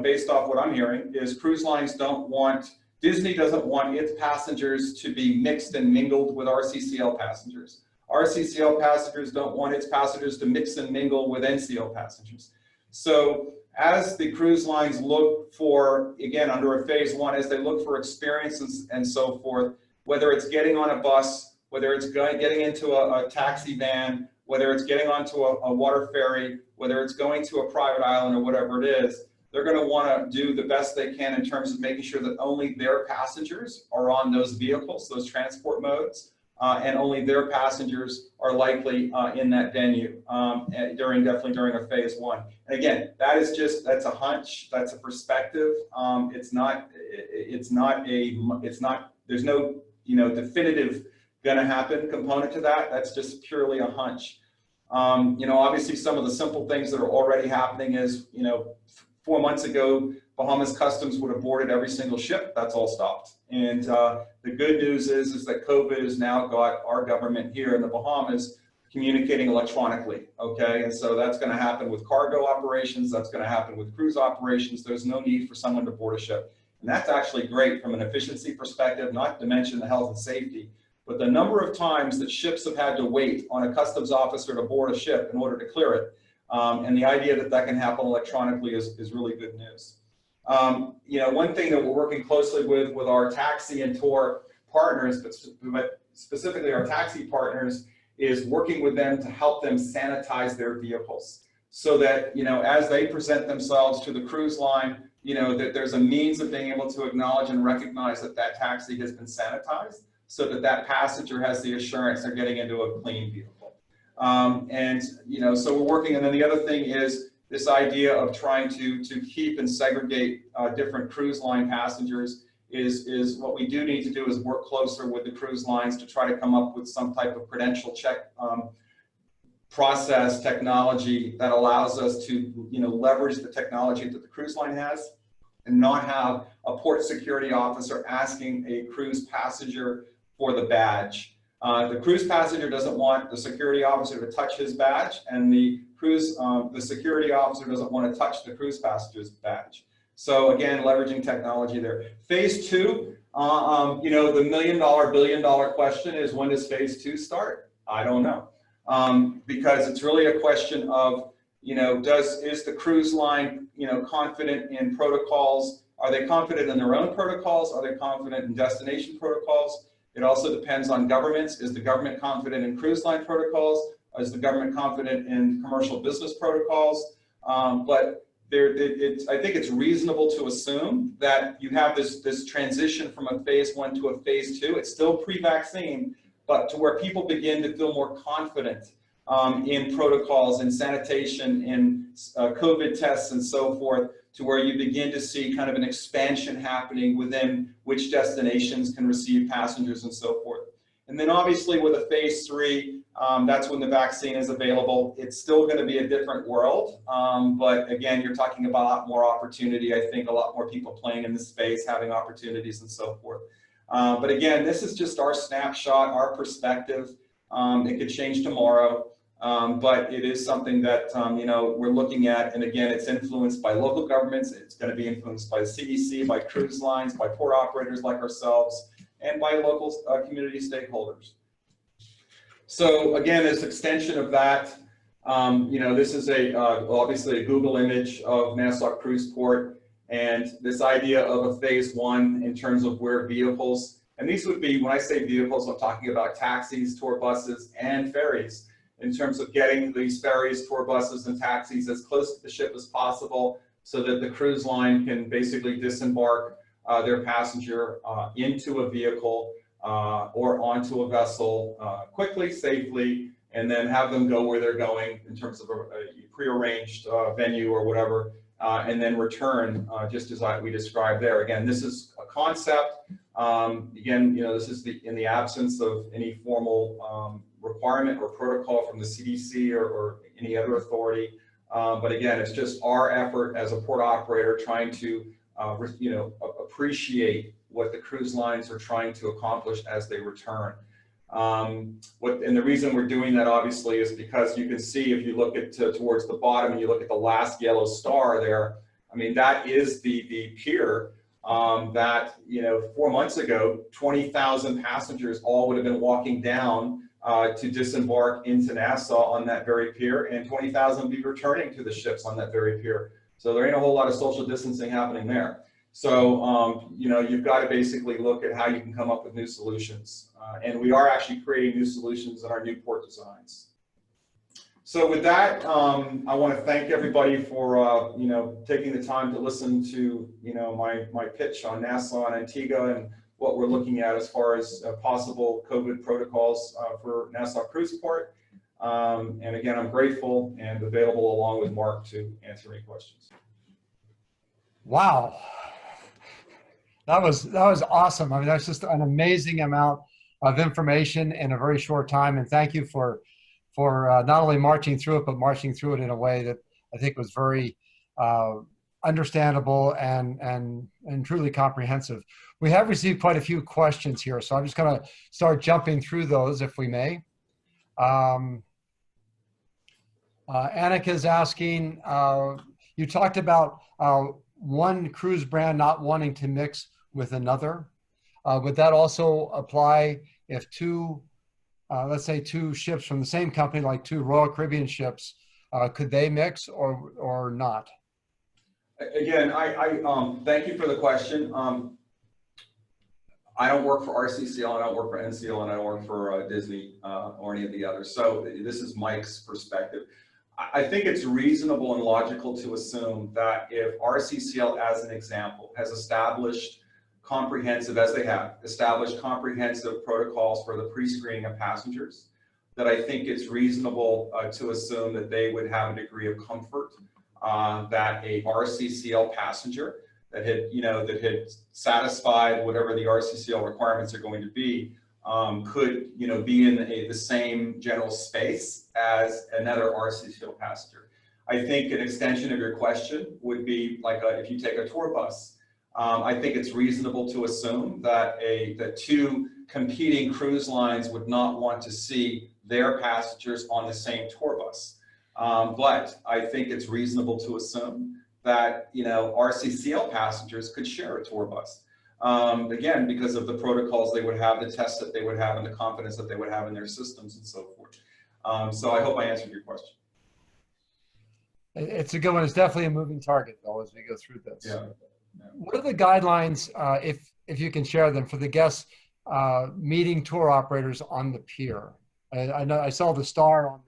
Speaker 5: based off what I'm hearing, is cruise lines don't want, Disney doesn't want its passengers to be mixed and mingled with RCCL passengers. RCCL passengers don't want its passengers to mix and mingle with NCL passengers. So as the cruise lines look for, again, under a phase one, as they look for experiences and so forth, whether it's getting on a bus, whether it's getting into a taxi van, whether it's getting onto a water ferry, whether it's going to a private island or whatever it is, they're going to want to do the best they can in terms of making sure that only their passengers are on those vehicles, those transport modes, and only their passengers are likely in that venue definitely during a phase one. And again, that's a hunch, that's a perspective. There's no definitive going to happen component to that. That's just purely a hunch. Obviously some of the simple things that are already happening is, 4 months ago, Bahamas Customs would have boarded every single ship. That's all stopped. And the good news is that COVID has now got our government here in the Bahamas communicating electronically, okay? And so that's going to happen with cargo operations. That's going to happen with cruise operations. There's no need for someone to board a ship. And that's actually great from an efficiency perspective, not to mention the health and safety. But the number of times that ships have had to wait on a customs officer to board a ship in order to clear it, and the idea that that can happen electronically is really good news. One thing that we're working closely with our taxi and tour partners, but specifically our taxi partners, is working with them to help them sanitize their vehicles so that, as they present themselves to the cruise line, that there's a means of being able to acknowledge and recognize that that taxi has been sanitized so that that passenger has the assurance they're getting into a clean vehicle. So we're working, and then the other thing is this idea of trying to keep and segregate different cruise line passengers is what we do need to do is work closer with the cruise lines to try to come up with some type of credential check process technology that allows us to leverage the technology that the cruise line has and not have a port security officer asking a cruise passenger for the badge. The cruise passenger doesn't want the security officer to touch his badge, and the security officer doesn't want to touch the cruise passenger's badge. So again, leveraging technology there. Phase two, the billion-dollar question is, when does phase two start? I don't know, because it's really a question of, is the cruise line, confident in protocols? Are they confident in their own protocols? Are they confident in destination protocols? It also depends on governments. Is the government confident in cruise line protocols? Is the government confident in commercial business protocols? But I think it's reasonable to assume that you have this transition from a phase one to a phase two. It's still pre-vaccine, but to where people begin to feel more confident in protocols, in sanitation, in COVID tests and so forth, to where you begin to see kind of an expansion happening within which destinations can receive passengers and so forth. And then obviously with a phase 3, that's when the vaccine is available. It's still going to be a different world, but again, you're talking about a lot more opportunity. I think a lot more people playing in this space, having opportunities and so forth. But again, this is just our snapshot, our perspective. It could change tomorrow, but it is something that you know, we're looking at. And again, it's influenced by local governments. It's going to be influenced by the CDC, by cruise lines, by port operators like ourselves, and by local community stakeholders. So again, this extension of that, you know, this is obviously a Google image of Nassau Cruise Port, and this idea of a phase 1 in terms of where vehicles, and these would be, when I say vehicles, I'm talking about taxis, tour buses, and ferries, in terms of getting these ferries, tour buses, and taxis as close to the ship as possible so that the cruise line can basically disembark their passenger into a vehicle or onto a vessel quickly, safely, and then have them go where they're going in terms of a prearranged venue or whatever, and then return just as we described there. Again, this is a concept. Again, you know, this is in the absence of any formal requirement or protocol from the CDC or any other authority. But again, it's just our effort as a port operator trying to you know, appreciate what the cruise lines are trying to accomplish as they return. And the reason we're doing that obviously is because you can see, if you look at towards the bottom and you look at the last yellow star there, I mean, that is the pier that, you know, 4 months ago, 20,000 passengers all would have been walking down to disembark into Nassau on that very pier, and 20,000 will be returning to the ships on that very pier. So there ain't a whole lot of social distancing happening there. So, you know, you've got to basically look at how you can come up with new solutions. And we are actually creating new solutions in our new port designs. So with that, I want to thank everybody for, you know, taking the time to listen to, you know, my pitch on Nassau and Antigua and what we're looking at as far as possible COVID protocols for Nassau Cruise Port. And again, I'm grateful and available along with Mark to answer any questions.
Speaker 2: Wow. That was awesome. I mean, that's just an amazing amount of information in a very short time. And thank you for not only marching through it, but marching through it in a way that I think was very understandable and truly comprehensive. We have received quite a few questions here, so I'm just going to start jumping through those if we may. Annika is asking, you talked about one cruise brand not wanting to mix with another. Would that also apply if two, let's say two ships from the same company, like two Royal Caribbean ships, could they mix or not?
Speaker 5: Again, I thank you for the question. I don't work for RCCL, I don't work for NCL, and I don't work for Disney or any of the others. So this is Mike's perspective. I think it's reasonable and logical to assume that if RCCL, as an example, has established comprehensive, as they have, established comprehensive protocols for the pre-screening of passengers, that I think it's reasonable to assume that they would have a degree of comfort that a RCCL passenger that had satisfied whatever the RCCL requirements are going to be, could be in the same general space as another RCCL passenger. I think an extension of your question would be like if you take a tour bus. I think it's reasonable to assume that that two competing cruise lines would not want to see their passengers on the same tour bus. But I think it's reasonable to assume that RCCL passengers could share a tour bus. Again, because of the protocols they would have, the tests that they would have, and the confidence that they would have in their systems and so forth. So I hope I answered your question.
Speaker 2: It's a good one. It's definitely a moving target, though, as we go through this.
Speaker 5: Yeah.
Speaker 2: What are the guidelines, if you can share them, for the guests meeting tour operators on the pier? I know I saw the star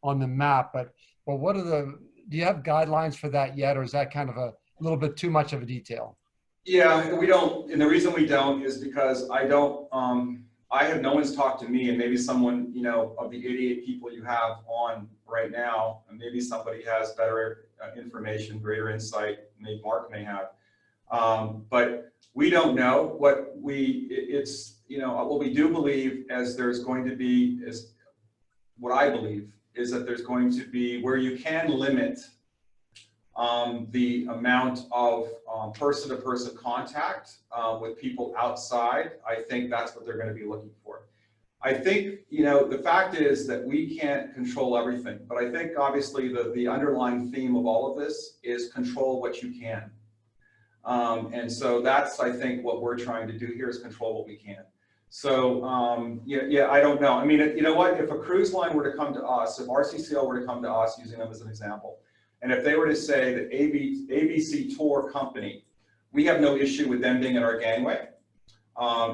Speaker 2: on the map, but what are do you have guidelines for that yet, or is that kind of a little bit too much of a detail?
Speaker 5: Yeah, we don't, and the reason we don't is because I no one's talked to me, and maybe someone, you know, of the 88 people you have on right now, and maybe somebody has better information, greater insight, maybe Mark may have. But we don't know what you know, what we do believe is there's going to be, is what I believe is that there's going to be where you can limit the amount of person-to-person contact with people outside. I think that's what they're going to be looking for. I think, you know, the fact is that we can't control everything, but I think obviously the underlying theme of all of this is control what you can. And so that's, I think, what we're trying to do here is control what we can. So, yeah, I don't know. I mean, you know what, if a cruise line were to come to us, if RCCL were to come to us, using them as an example, and if they were to say that ABC Tour Company, we have no issue with them being at our gangway,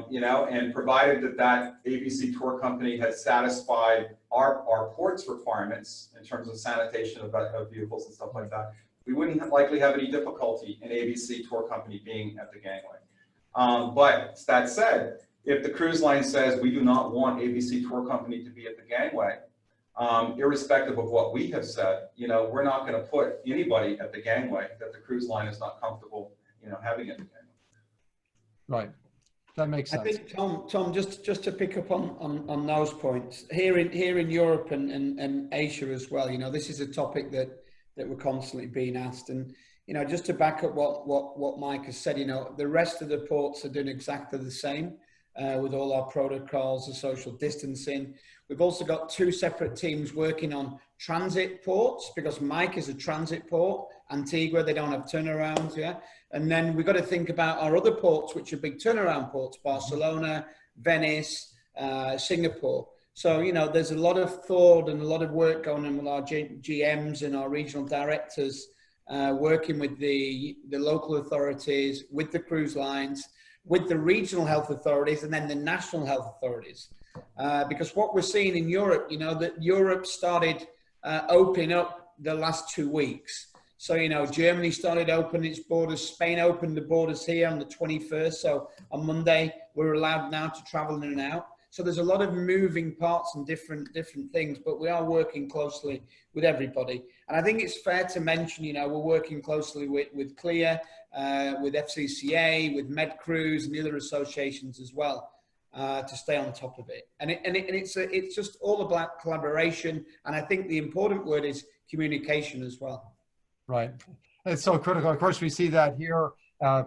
Speaker 5: you know, and provided that that ABC Tour Company had satisfied our port's requirements in terms of sanitation of vehicles and stuff like that, we wouldn't likely have any difficulty in ABC Tour Company being at the gangway. But that said, if the cruise line says we do not want ABC Tour Company to be at the gangway, irrespective of what we have said, you know, we're not going to put anybody at the gangway that the cruise line is not comfortable, you know, having at the gangway.
Speaker 2: Right. That makes sense.
Speaker 4: I think, Tom, just to pick up on those points, here in Europe and Asia as well, you know, this is a topic that we're constantly being asked. And, you know, just to back up what Mike has said, you know, the rest of the ports are doing exactly the same with all our protocols of social distancing. We've also got two separate teams working on transit ports, because Mike is a transit port. Antigua, they don't have turnarounds, yeah? And then we've got to think about our other ports, which are big turnaround ports, Barcelona, Venice, Singapore. So, you know, there's a lot of thought and a lot of work going on with our GMs and our regional directors, working with the local authorities, with the cruise lines, with the regional health authorities, and then the national health authorities. Because what we're seeing in Europe, you know, that Europe started opening up the last 2 weeks. So, you know, Germany started opening its borders, Spain opened the borders here on the 21st. So on Monday, we're allowed now to travel in and out. So there's a lot of moving parts and different things, but we are working closely with everybody. And I think it's fair to mention, you know, we're working closely with CLIA, with FCCA, with MedCruise and the other associations as well, to stay on top of it. And it's just all about collaboration. And I think the important word is communication as well.
Speaker 2: Right. It's so critical. Of course, we see that here,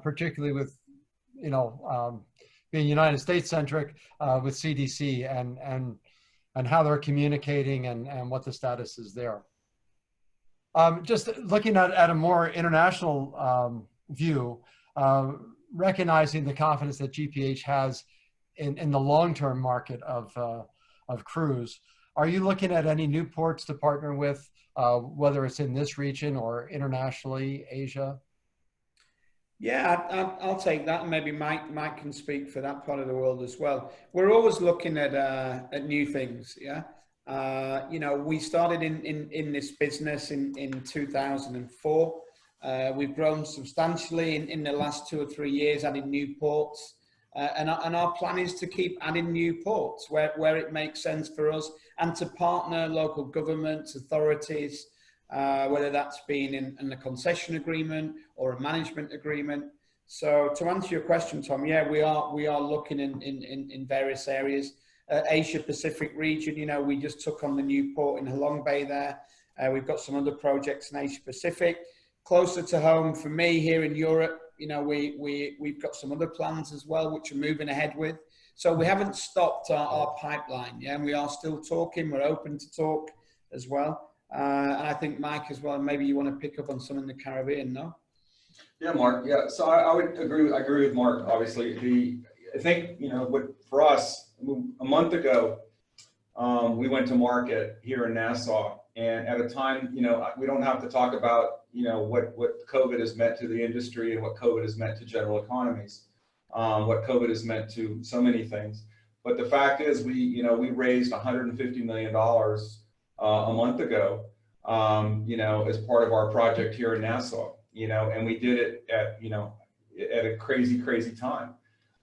Speaker 2: particularly with, you know, being United States centric, with CDC and how they're communicating and what the status is there. Just looking at a more international view, recognizing the confidence that GPH has in the long-term market of cruise, are you looking at any new ports to partner with, whether it's in this region or internationally, Asia?
Speaker 4: Yeah, I'll take that, and maybe Mike can speak for that part of the world as well. We're always looking at new things. Yeah, you know, we started in this business in 2004. We've grown substantially in the last 2 or 3 years, adding new ports, and our plan is to keep adding new ports where it makes sense for us, and to partner local governments, authorities, whether that's been in a concession agreement or a management agreement. So to answer your question, Tom, yeah, we are looking in various areas. Asia Pacific region, you know, we just took on the new port in Halong Bay there. We've got some other projects in Asia Pacific. Closer to home for me here in Europe, you know, we've got some other plans as well, which we're moving ahead with. So we haven't stopped our pipeline, yeah, and we are still talking. We're open to talk as well. And I think Mike as well, maybe you want to pick up on some in the Caribbean, no?
Speaker 5: Yeah, Mark. Yeah, so I would agree. I agree with Mark. Obviously, I think, you know, for us, a month ago, we went to market here in Nassau, and at a time, you know, we don't have to talk about, you know, what COVID has meant to the industry and what COVID has meant to general economies, what COVID has meant to so many things. But the fact is, we raised $150 million a month ago, you know, as part of our project here in Nassau, you know, and we did it at, you know, at a crazy time.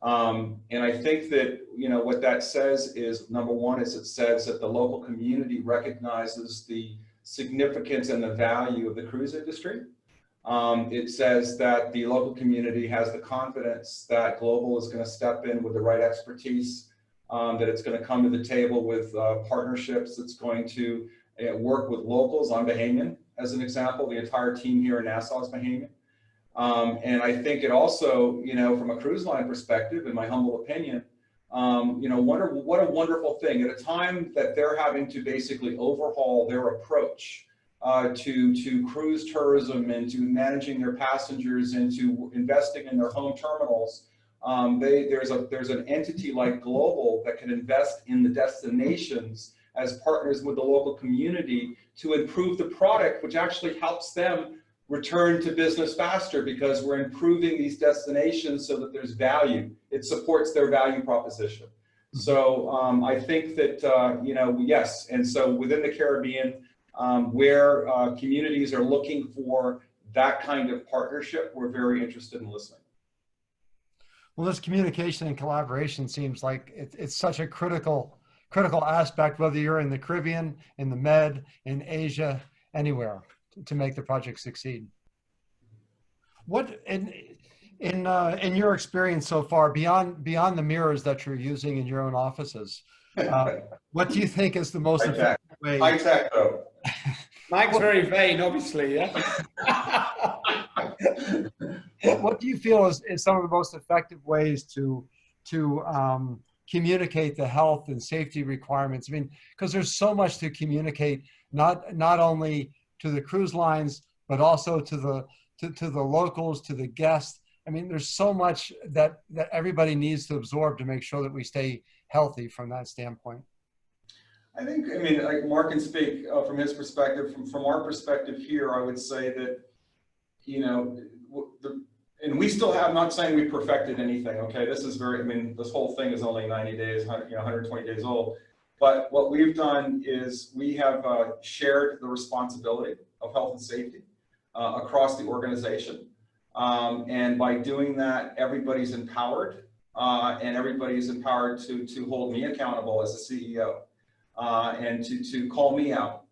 Speaker 5: And I think that, what that says is, number one, is it says that the local community recognizes the significance and the value of the cruise industry. It says that the local community has the confidence that Global is going to step in with the right expertise, that it's going to come to the table with partnerships, that's going to work with locals. I'm Bahamian, as an example. The entire team here in Nassau is Bahamian. And I think it also, from a cruise line perspective, in my humble opinion, what a wonderful thing at a time that they're having to basically overhaul their approach to cruise tourism and to managing their passengers and to investing in their home terminals. There's an entity like Global that can invest in the destinations as partners with the local community to improve the product, which actually helps them return to business faster, because we're improving these destinations so that there's value. It supports their value proposition. So I think that, yes. And so within the Caribbean, where communities are looking for that kind of partnership, we're very interested in listening.
Speaker 2: Well, this communication and collaboration seems like it's such a critical aspect, whether you're in the Caribbean, in the Med, in Asia, anywhere, to make the project succeed. What in your experience so far, beyond the mirrors that you're using in your own offices, what do you think is the most effective way?
Speaker 5: High tech, though.
Speaker 4: Mike's very vain, obviously. Yeah.
Speaker 2: What do you feel is some of the most effective ways to communicate the health and safety requirements? I mean, because there's so much to communicate, not only to the cruise lines, but also to the locals, to the guests. I mean, there's so much that everybody needs to absorb to make sure that we stay healthy from that standpoint.
Speaker 5: I think, like Mark can speak from his perspective. From our perspective here, I would say that, and we still have, not saying we perfected anything, okay? This is this whole thing is only 90 days, 120 days old. But what we've done is we have shared the responsibility of health and safety across the organization. And by doing that, everybody's empowered, and everybody's empowered to hold me accountable as a CEO, and to call me out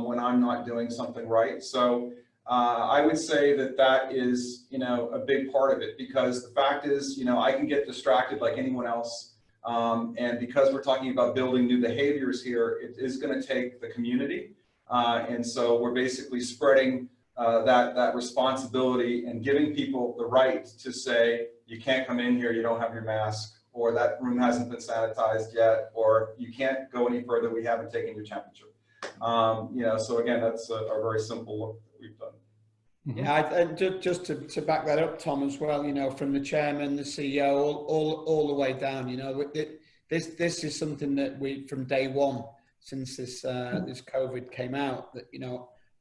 Speaker 5: when I'm not doing something right. So I would say that is, a big part of it, because the fact is, I can get distracted like anyone else. And because we're talking about building new behaviors here, it is going to take the community. And so we're basically spreading that responsibility and giving people the right to say, you can't come in here, you don't have your mask, or that room hasn't been sanitized yet, or you can't go any further, we haven't taken your temperature. So again, that's a very simple look that we've done.
Speaker 4: Yeah, and just to back that up, Tom, as well, from the chairman, the CEO, all the way down, this is something that we, from day one, since this COVID came out, that,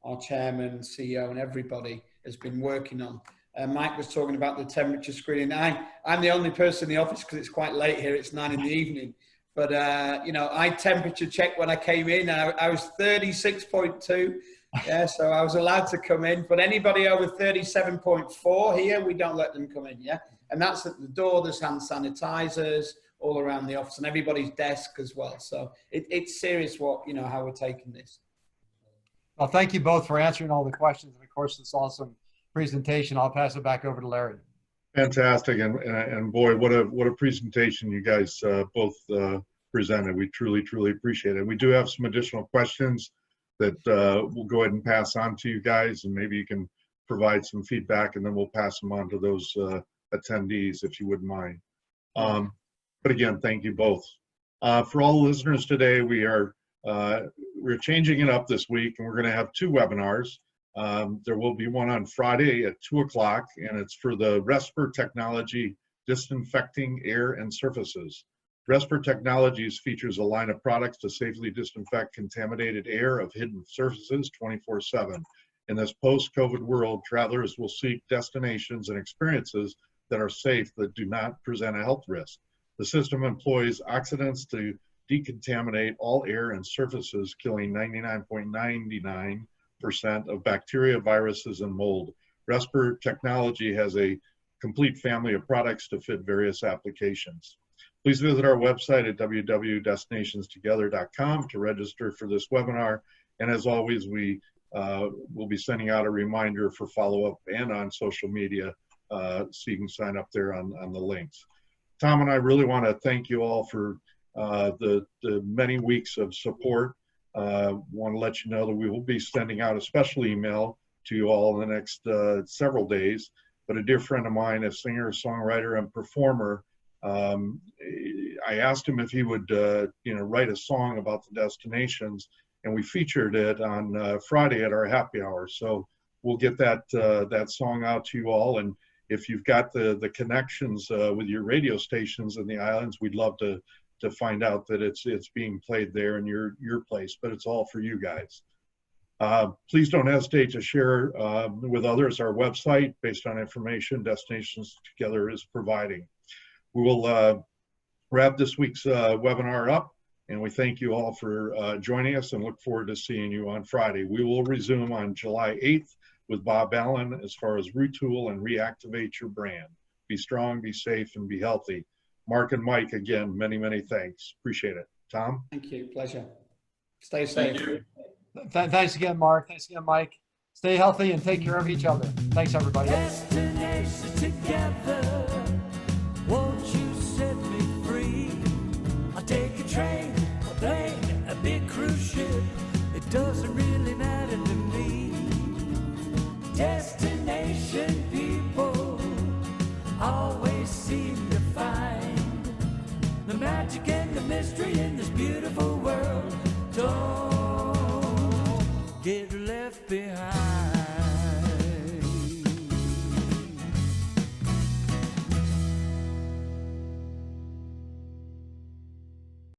Speaker 4: our chairman, CEO, and everybody has been working on. Mike was talking about the temperature screening. I'm the only person in the office because it's quite late here. It's 9 in the evening. But, I temperature checked when I came in. I was 36.2. Yeah, so I was allowed to come in. But anybody over 37.4 here, we don't let them come in, yeah? And that's at the door. There's hand sanitizers all around the office and everybody's desk as well. So it's serious how we're taking this.
Speaker 2: Well, thank you both for answering all the questions. And of course, this awesome presentation. I'll pass it back over to Larry.
Speaker 3: Fantastic. And boy, what a presentation you guys both presented. We truly, truly appreciate it. We do have some additional questions that we'll go ahead and pass on to you guys, and maybe you can provide some feedback, and then we'll pass them on to those attendees, if you wouldn't mind. But again, thank you both. For all the listeners today, we're changing it up this week, and we're going to have 2 webinars. There will be one on Friday at 2 o'clock, and it's for the RESPER technology, disinfecting air and surfaces. RESPER Technologies features a line of products to safely disinfect contaminated air of hidden surfaces 24/7. In this post-COVID world, travelers will seek destinations and experiences that are safe, that do not present a health risk. The system employs oxidants to decontaminate all air and surfaces, killing 99.99% of bacteria, viruses, and mold. RESPER technology has a complete family of products to fit various applications. Please visit our website at www.destinationstogether.com to register for this webinar. And as always, we will be sending out a reminder for follow-up and on social media, so you can sign up there on the links. Tom and I really want to thank you all for the many weeks of support. Want to let you know that we will be sending out a special email to you all in the next several days. But a dear friend of mine, a singer, songwriter, and performer, I asked him if he would write a song about the destinations, and we featured it on Friday at our happy hour. So we'll get that song out to you all. And if you've got the connections with your radio stations in the islands, we'd love to find out that it's being played there in your place, but it's all for you guys. Please don't hesitate to share with others our website based on information Destinations Together is providing. We will wrap this week's webinar up, and we thank you all for joining us and look forward to seeing you on Friday. We will resume on July 8th with Bob Allen as far as retool and reactivate your brand. Be strong, be safe, and be healthy. Mark and Mike, again, many, many thanks. Appreciate it. Tom?
Speaker 4: Thank you. Pleasure. Stay safe.
Speaker 5: Thank you.
Speaker 2: Thanks again, Mark. Thanks again, Mike. Stay healthy and take care of each other. Thanks, everybody.
Speaker 1: Destinations together, won't you set me free? I'll take a train, a plane, a big cruise ship. It doesn't really matter to me. Destinations